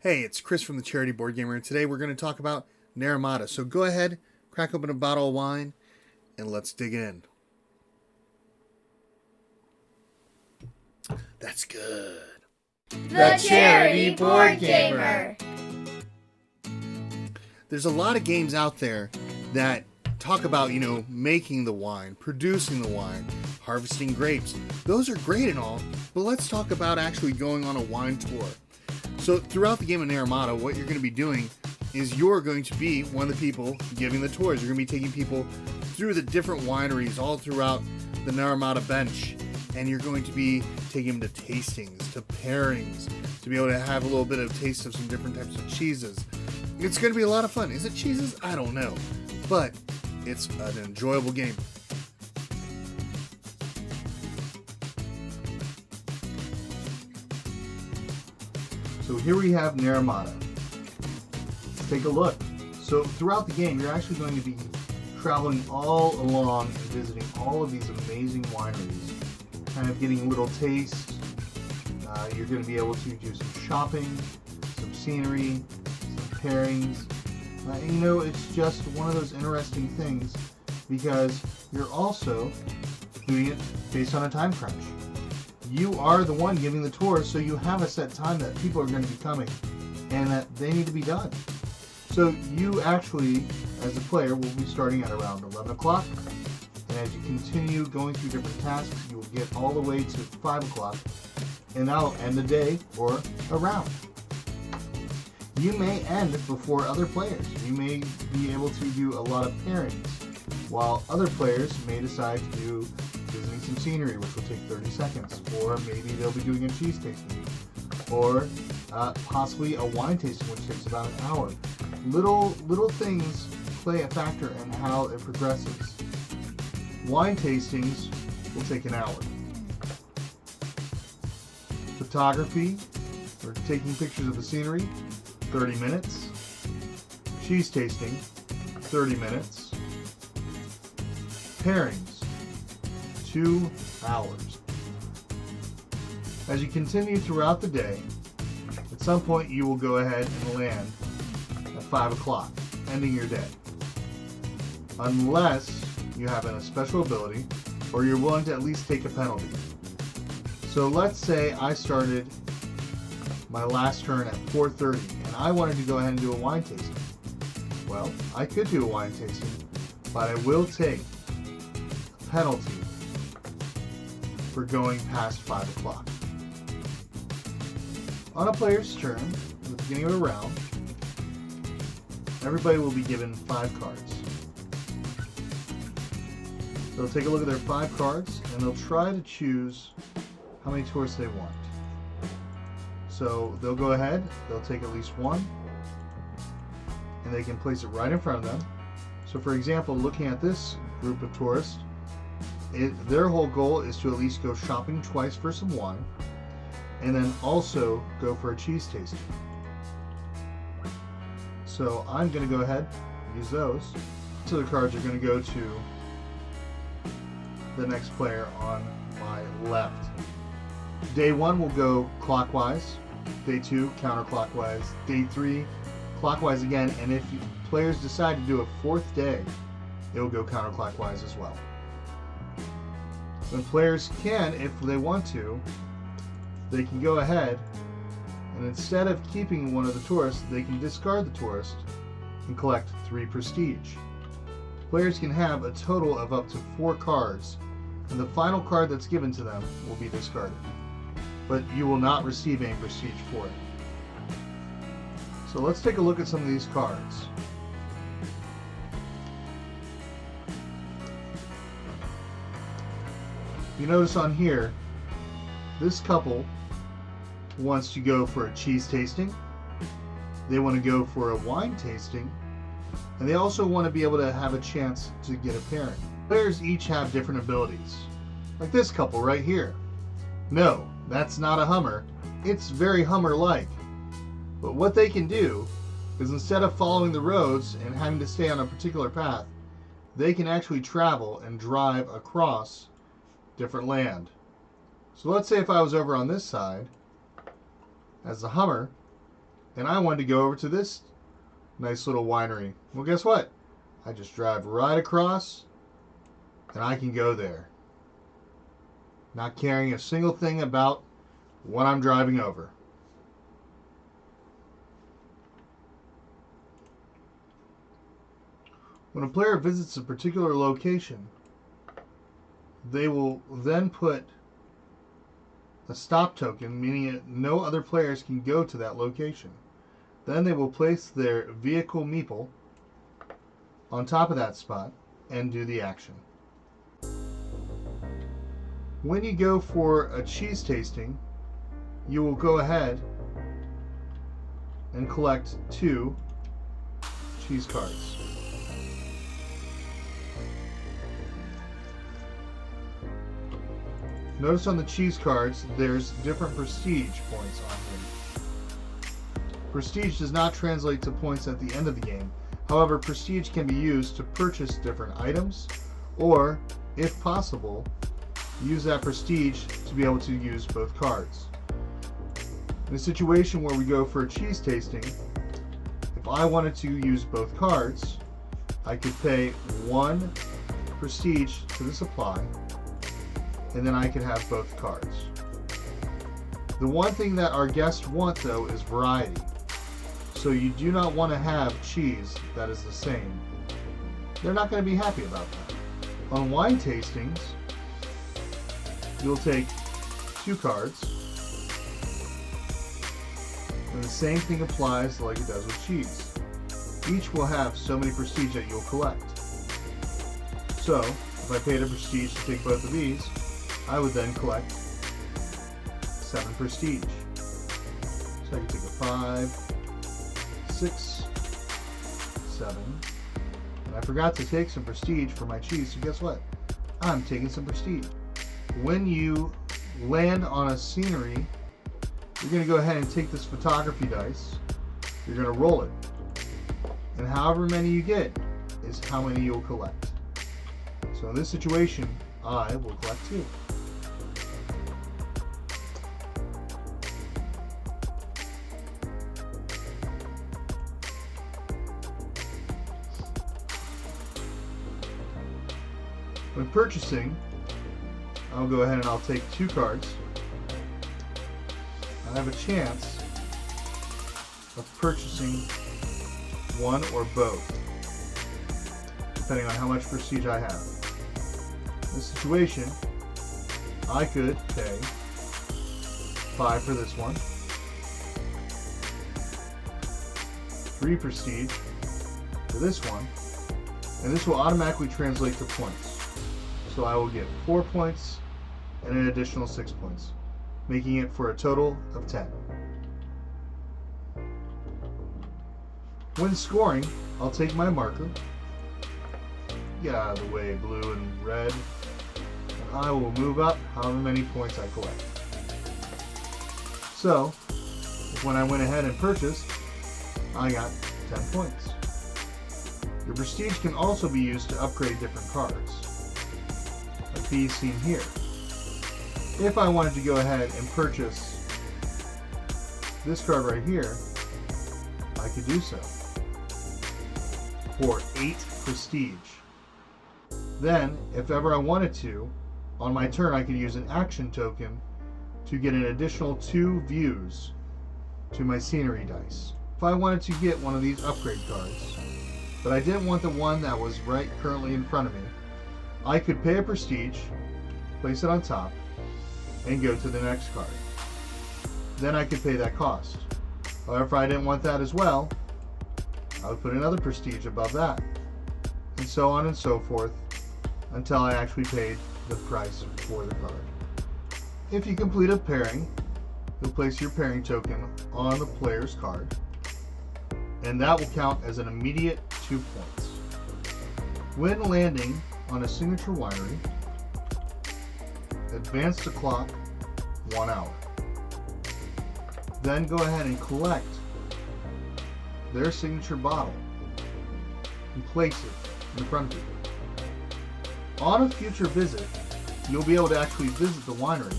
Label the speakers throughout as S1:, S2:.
S1: Hey, it's Chris from the Charity Board Gamer, and today we're going to talk about Naramata. So go ahead, crack open a bottle of wine, and let's dig in. That's good.
S2: The Charity Board Gamer.
S1: There's a lot of games out there that talk about, making the wine, producing the wine, harvesting grapes. Those are great and all, but let's talk about actually going on a wine tour. So throughout the game of Naramata, what you're going to be doing is you're going to be one of the people giving the tours. You're going to be taking people through the different wineries all throughout the Naramata bench, and you're going to be taking them to tastings, to pairings, to be able to have a little bit of taste of some different types of cheeses. It's going to be a lot of fun. Is it cheeses? I don't know, but it's an enjoyable game. So here we have Naramata. Let's take a look. So throughout the game, you're actually going to be traveling all along and visiting all of these amazing wineries, kind of getting a little taste. You're going to be able to do some shopping, some scenery, some pairings. It's just one of those interesting things because you're also doing it based on a time crunch. You are the one giving the tour, so you have a set time that people are going to be coming and that they need to be done. So you actually, as a player, will be starting at around 11 o'clock. And as you continue going through different tasks, you will get all the way to 5 o'clock. And that'll end the day or a round. You may end before other players. You may be able to do a lot of pairings, while other players may decide to do visiting some scenery, which will take 30 seconds, or maybe they'll be doing a cheese tasting, or possibly a wine tasting, which takes about an hour. Little things play a factor in how it progresses. Wine tastings will take an hour. Photography, or taking pictures of the scenery, 30 minutes. Cheese tasting, 30 minutes. Pairings, 2 hours. As you continue throughout the day, at some point you will go ahead and land at 5 o'clock, ending your day. Unless you have a special ability or you're willing to at least take a penalty. So let's say I started my last turn at 4:30 and I wanted to go ahead and do a wine tasting. Well, I could do a wine tasting, but I will take a penalty for going past 5 o'clock. On a player's turn, at the beginning of a round, everybody will be given 5 cards. They'll take a look at their 5 cards and they'll try to choose how many tourists they want. So they'll go ahead, they'll take at least one, and they can place it right in front of them. So for example, looking at this group of tourists, their whole goal is to at least go shopping twice for some wine, and then also go for a cheese tasting. So I'm going to go ahead and use those. So the cards are going to go to the next player on my left. Day 1 will go clockwise, day 2 counterclockwise, day 3 clockwise again, and if players decide to do a 4th day, it will go counterclockwise as well. When players can, if they want to, they can go ahead and instead of keeping one of the tourists, they can discard the tourist and collect 3 prestige. Players can have a total of up to 4 cards, and the final card that's given to them will be discarded. But you will not receive any prestige for it. So let's take a look at some of these cards. You notice on here, this couple wants to go for a cheese tasting, they want to go for a wine tasting, and they also want to be able to have a chance to get a pairing. Players each have different abilities. Like this couple right here. No, that's not a Hummer. It's very Hummer-like. But what they can do is instead of following the roads and having to stay on a particular path, they can actually travel and drive across different land. So let's say if I was over on this side as the Hummer, and I wanted to go over to this nice little winery. Well, guess what? I just drive right across and I can go there. Not caring a single thing about what I'm driving over. When a player visits a particular location, they will then put a stop token, meaning that no other players can go to that location. Then they will place their vehicle meeple on top of that spot and do the action. When you go for a cheese tasting, you will go ahead and collect 2 cheese cards. Notice on the cheese cards, there's different prestige points on them. Prestige does not translate to points at the end of the game. However, prestige can be used to purchase different items, or, if possible, use that prestige to be able to use both cards. In a situation where we go for a cheese tasting, if I wanted to use both cards, I could pay 1 prestige to the supply, and then I could have both cards. The one thing that our guests want, though, is variety. So you do not want to have cheese that is the same. They're not going to be happy about that. On wine tastings, you'll take 2 cards, and the same thing applies like it does with cheese. Each will have so many prestige that you'll collect. So, if I paid a prestige to take both of these, I would then collect 7 prestige. So I can take a 5, 6, 7. And I forgot to take some prestige for my cheese, so guess what? I'm taking some prestige. When you land on a scenery, you're going to go ahead and take this photography dice. You're going to roll it. And however many you get is how many you'll collect. So in this situation, I will collect 2. When purchasing, I'll go ahead and I'll take 2 cards. I have a chance of purchasing 1 or both, depending on how much prestige I have. In this situation, I could pay 5 for this one, 3 prestige for this one, and this will automatically translate to points. So I will get 4 points and an additional 6 points, making it for a total of 10. When scoring, I'll take my marker, get out of the way blue and red, and I will move up however many points I collect. So, when I went ahead and purchased, I got 10 points. Your prestige can also be used to upgrade different cards, like these seen here. If I wanted to go ahead and purchase this card right here, I could do so for 8 prestige. Then, if ever I wanted to, on my turn I could use an action token to get an additional 2 views to my scenery dice. If I wanted to get one of these upgrade cards, but I didn't want the one that was right currently in front of me, I could pay a prestige, place it on top, and go to the next card. Then I could pay that cost. However, if I didn't want that as well, I would put another prestige above that, and so on and so forth until I actually paid the price for the card. If you complete a pairing, you'll place your pairing token on the player's card, and that will count as an immediate 2 points. When landing on a signature winery, advance the clock 1 hour. Then go ahead and collect their signature bottle and place it in front of you. On a future visit, you'll be able to actually visit the winery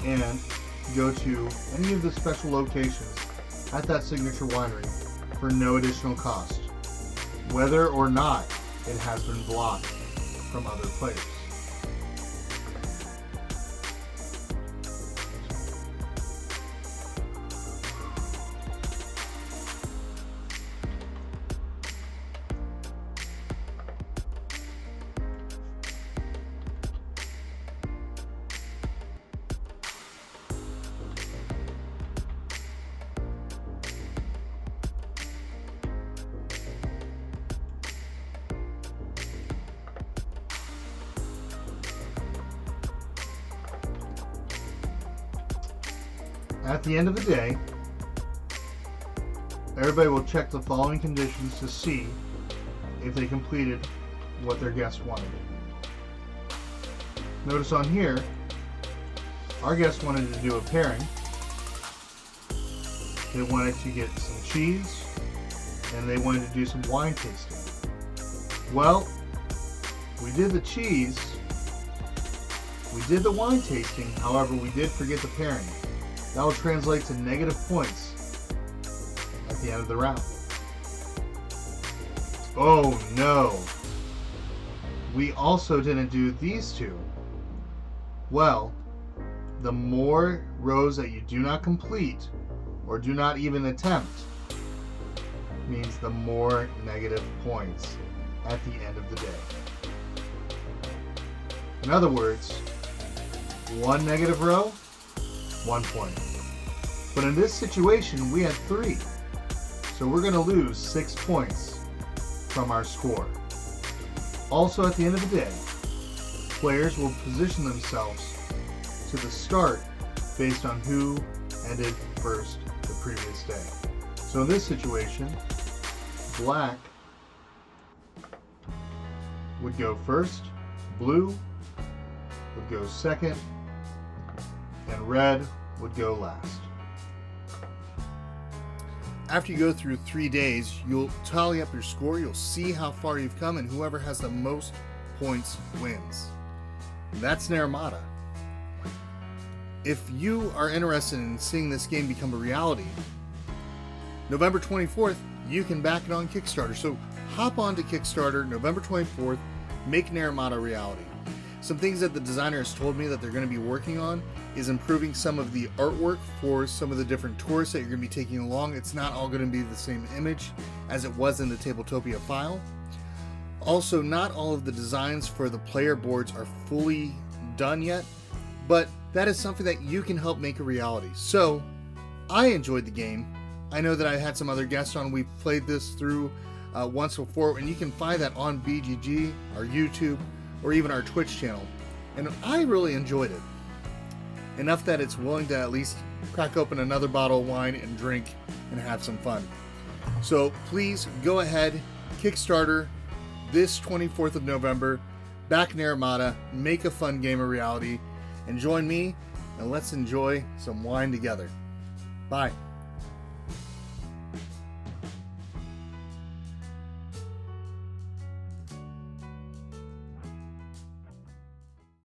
S1: and go to any of the special locations at that signature winery for no additional cost, whether or not it has been blocked from other players. At the end of the day, everybody will check the following conditions to see if they completed what their guest wanted. Notice on here, our guest wanted to do a pairing. They wanted to get some cheese, and they wanted to do some wine tasting. Well, we did the cheese, we did the wine tasting, however, we did forget the pairing. That will translate to negative points at the end of the round. Oh no! We also didn't do these two. Well, the more rows that you do not complete or do not even attempt means the more negative points at the end of the day. In other words, one negative row, 1 point. But in this situation, we had 3. So we're going to lose 6 points from our score. Also, at the end of the day, players will position themselves to the start based on who ended first the previous day. So in this situation, black would go first, blue would go second, and red would go last. After you go through 3 days, you'll tally up your score, you'll see how far you've come, and whoever has the most points wins. That's Naramata. If you are interested in seeing this game become a reality, November 24th, you can back it on Kickstarter. So hop on to Kickstarter, November 24th, make Naramata a reality. Some things that the designer has told me that they're going to be working on is improving some of the artwork for some of the different tourists that you're going to be taking along. It's not all going to be the same image as it was in the Tabletopia file. Also, not all of the designs for the player boards are fully done yet, but that is something that you can help make a reality. So, I enjoyed the game. I know that I had some other guests on. We've played this through once before, and you can find that on BGG, our YouTube, or even our Twitch channel. And I really enjoyed it. Enough that it's willing to at least crack open another bottle of wine and drink and have some fun. So please go ahead, Kickstarter, this 24th of November, back Naramata, make a fun game a reality, and join me, and let's enjoy some wine together. Bye.